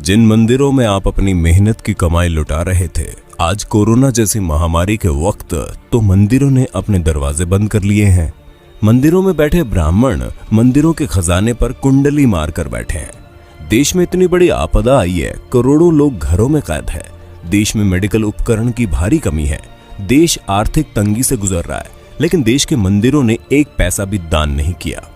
जिन मंदिरों में आप अपनी मेहनत की कमाई लुटा रहे थे, आज कोरोना जैसी महामारी के वक्त तो मंदिरों ने अपने दरवाजे बंद कर लिए हैं। मंदिरों में बैठे ब्राह्मण मंदिरों के खजाने पर कुंडली मारकर बैठे हैं। देश में इतनी बड़ी आपदा आई है, करोड़ों लोग घरों में कैद है। देश में मेडिकल उपकरण की भारी कमी है। देश आर्थिक तंगी से गुजर रहा है, लेकिन देश के मंदिरों ने एक पैसा भी दान नहीं किया।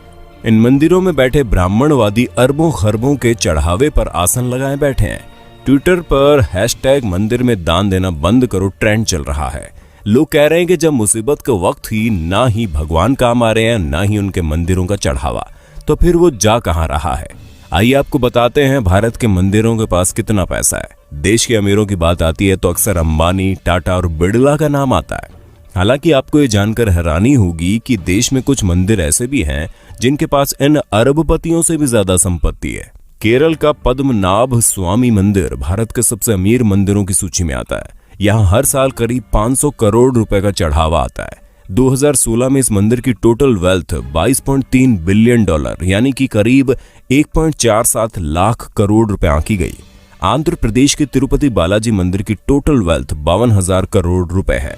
इन मंदिरों में बैठे ब्राह्मणवादी अरबों खरबों के चढ़ावे पर आसन लगाए बैठे हैं। ट्विटर पर हैशटैग मंदिर में दान देना बंद करो ट्रेंड चल रहा है। लोग कह रहे हैं कि जब मुसीबत के वक्त ही ना ही भगवान काम आ रहे हैं, ना ही उनके मंदिरों का चढ़ावा, तो फिर वो जा कहां रहा है। आइए आपको बताते हैं भारत के मंदिरों के पास कितना पैसा है। देश के अमीरों की बात आती है तो अक्सर अंबानी, टाटा और बिड़ला का नाम आता है। हालांकि आपको ये जानकर हैरानी होगी कि देश में कुछ मंदिर ऐसे भी हैं जिनके पास इन अरबपतियों से भी ज्यादा संपत्ति है। केरल का पद्मनाभ स्वामी मंदिर भारत के सबसे अमीर मंदिरों की सूची में आता है। यहाँ हर साल करीब 500 करोड़ रुपए का चढ़ावा आता है। 2016 में इस मंदिर की टोटल वेल्थ $22.3 बिलियन यानी कि करीब 1.47 लाख करोड़ रुपए आंकी गई। आंध्र प्रदेश के तिरुपति बालाजी मंदिर की टोटल वेल्थ 52,000 करोड़ रुपए है।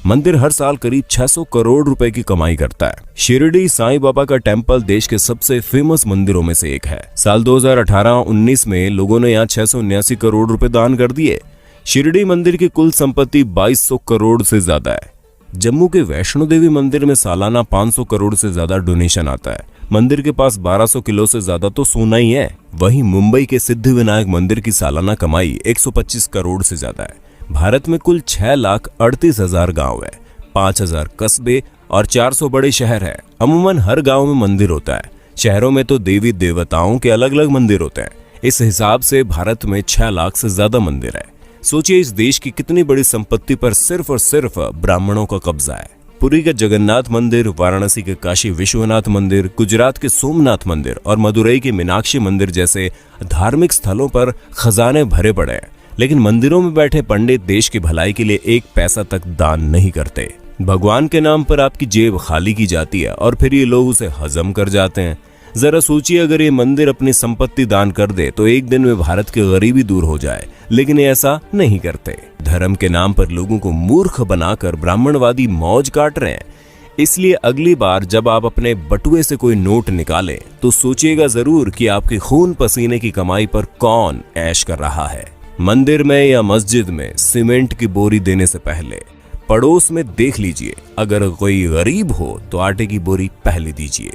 मंदिर हर साल करीब 600 करोड़ रुपए की कमाई करता है। शिरडी साईं बाबा का टेम्पल देश के सबसे फेमस मंदिरों में से एक है। साल 2018-19 में लोगों ने यहाँ 679 करोड़ रुपए दान कर दिए। शिरडी मंदिर की कुल संपत्ति 2200 करोड़ से ज्यादा है। जम्मू के वैष्णो देवी मंदिर में सालाना 500 करोड़ से ज्यादा डोनेशन आता है। मंदिर के पास 1200 किलो से ज्यादा तो सोना ही है। वहीं मुंबई के सिद्धिविनायक मंदिर की सालाना कमाई 125 करोड़ से ज्यादा है। भारत में कुल 6,38,000 गांव है, 5,000 कस्बे और 400 बड़े शहर है। अमूमन हर गांव में मंदिर होता है। शहरों में तो देवी देवताओं के अलग अलग मंदिर होते हैं। इस हिसाब से भारत में 6 लाख से ज्यादा मंदिर है। सोचिए इस देश की कितनी बड़ी संपत्ति पर सिर्फ और सिर्फ ब्राह्मणों का कब्जा है। पुरी के जगन्नाथ मंदिर, वाराणसी के काशी विश्वनाथ मंदिर, गुजरात के सोमनाथ मंदिर और मदुरई के मीनाक्षी मंदिर जैसे धार्मिक स्थलों पर खजाने भरे पड़े हैं, लेकिन मंदिरों में बैठे पंडित देश की भलाई के लिए एक पैसा तक दान नहीं करते। भगवान के नाम पर आपकी जेब खाली की जाती है और फिर ये लोग उसे हजम कर जाते हैं। जरा सोचिए अगर ये मंदिर अपनी संपत्ति दान कर दे तो एक दिन में भारत की गरीबी दूर हो जाए, लेकिन ये ऐसा नहीं करते। धर्म के नाम पर लोगों को मूर्ख बनाकर ब्राह्मणवादी मौज काट रहे हैं। इसलिए अगली बार जब आप अपने बटुए से कोई नोट निकालें तो सोचिएगा जरूर कि आपके खून पसीने की कमाई पर कौन ऐश कर रहा है। मंदिर में या मस्जिद में सीमेंट की बोरी देने से पहले पड़ोस में देख लीजिए, अगर कोई गरीब हो तो आटे की बोरी पहले दीजिए।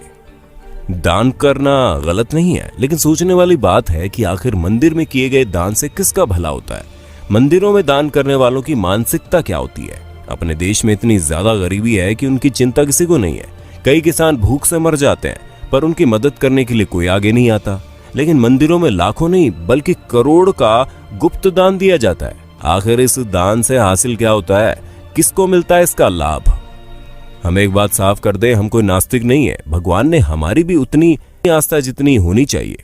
दान करना गलत नहीं है, लेकिन सोचने वाली बात है कि आखिर मंदिर में किए गए दान से किसका भला होता है। मंदिरों में दान करने वालों की मानसिकता क्या होती है। अपने देश में इतनी ज्यादा गरीबी है कि उनकी चिंता किसी को नहीं है। कई किसान भूख से मर जाते हैं, पर उनकी मदद करने के लिए कोई आगे नहीं आता। लेकिन मंदिरों में लाखों नहीं बल्कि करोड़ का गुप्त दान दिया जाता है। आखिर इस दान से हासिल क्या होता है, किसको मिलता है इसका लाभ। हम एक बात साफ कर दें, हम कोई नास्तिक नहीं है। भगवान ने हमारी भी उतनी आस्था जितनी होनी चाहिए।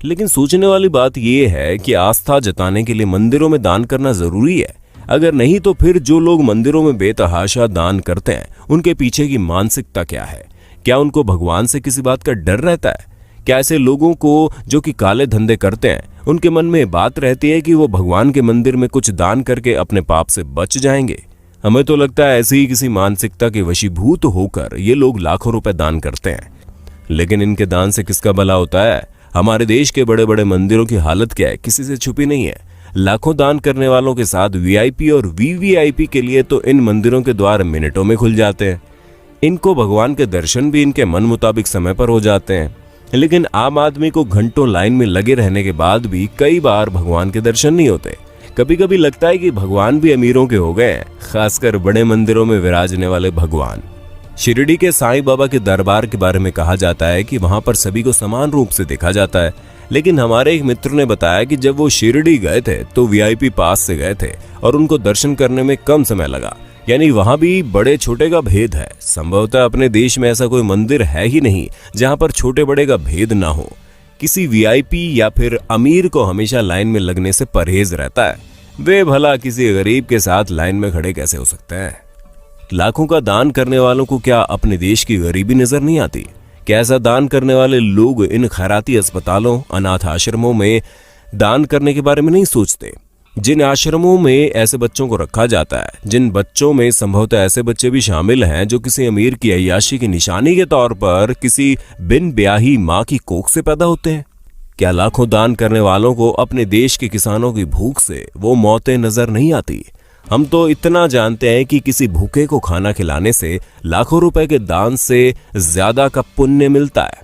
लेकिन सोचने वाली बात यह है कि आस्था जताने के लिए मंदिरों में दान करना जरूरी है। अगर नहीं तो फिर जो लोग मंदिरों में बेतहाशा दान करते हैं उनके पीछे की मानसिकता क्या है। क्या उनको भगवान से किसी बात का डर रहता है? क्या ऐसे लोगों को जो कि काले धंधे करते हैं उनके मन में बात रहती है कि वो भगवान के मंदिर में कुछ दान करके अपने पाप से बच जाएंगे? हमें तो लगता है ऐसी ही किसी मानसिकता के वशीभूत होकर ये लोग लाखों रुपए दान करते हैं। लेकिन इनके दान से किसका भला होता है? हमारे देश के बड़े बड़े मंदिरों की हालत क्या है, किसी से छुपी नहीं है। लाखों दान करने वालों के साथ वीआईपी और वीवीआईपी के लिए तो इन मंदिरों के द्वार मिनटों में खुल जाते हैं। इनको भगवान के दर्शन भी इनके मन मुताबिक समय पर हो जाते हैं। लेकिन आम आदमी को घंटों लाइन में लगे रहने के बाद भी कई बार भगवान के दर्शन नहीं होते। कभी कभी लगता है कि भगवान भी अमीरों के हो गए हैं, खासकर बड़े मंदिरों में विराजने वाले भगवान। शिरडी के साईं बाबा के दरबार के बारे में कहा जाता है कि वहां पर सभी को समान रूप से देखा जाता है। लेकिन हमारे एक मित्र ने बताया कि जब वो शिरडी गए थे तो वीआईपी पास से गए थे और उनको दर्शन करने में कम समय लगा। यानी वहां भी बड़े छोटे का भेद है। संभवतः अपने देश में ऐसा कोई मंदिर है ही नहीं जहां पर छोटे बड़े का भेद ना हो। किसी वीआईपी या फिर अमीर को हमेशा लाइन में लगने से परहेज रहता है। वे भला किसी गरीब के साथ लाइन में खड़े कैसे हो सकते हैं? लाखों का दान करने वालों को क्या अपने देश की गरीबी नजर नहीं आती? क्या ऐसा दान करने वाले लोग इन खैराती अस्पतालों, अनाथ आश्रमों में दान करने के बारे में नहीं सोचते। जिन आश्रमों में ऐसे बच्चों को रखा जाता है, जिन बच्चों में संभवतः ऐसे बच्चे भी शामिल हैं जो किसी अमीर की अय्याशी की निशानी के तौर पर किसी बिन ब्याही माँ की कोख से पैदा होते हैं, क्या लाखों दान करने वालों को अपने देश के किसानों की भूख से वो मौतें नजर नहीं आती? हम तो इतना जानते हैं कि किसी भूखे को खाना खिलाने से लाखों रुपए के दान से ज्यादा का पुण्य मिलता है।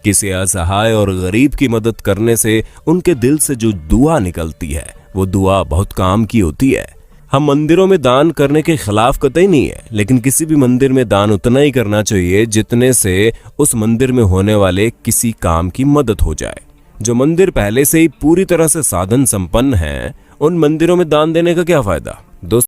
किसी असहाय और गरीब की मदद करने से उनके दिल से जो दुआ निकलती है वो दुआ बहुत काम की होती है। हम मंदिरों में दान करने के खिलाफ कतई नहीं है, लेकिन किसी भी मंदिर में दान उतना ही करना चाहिए जितने से उस मंदिर में होने वाले किसी काम की मदद हो जाए। जो मंदिर पहले से ही पूरी तरह से साधन संपन्न हैं, उन मंदिरों में दान देने का क्या फायदा? दोस्तों,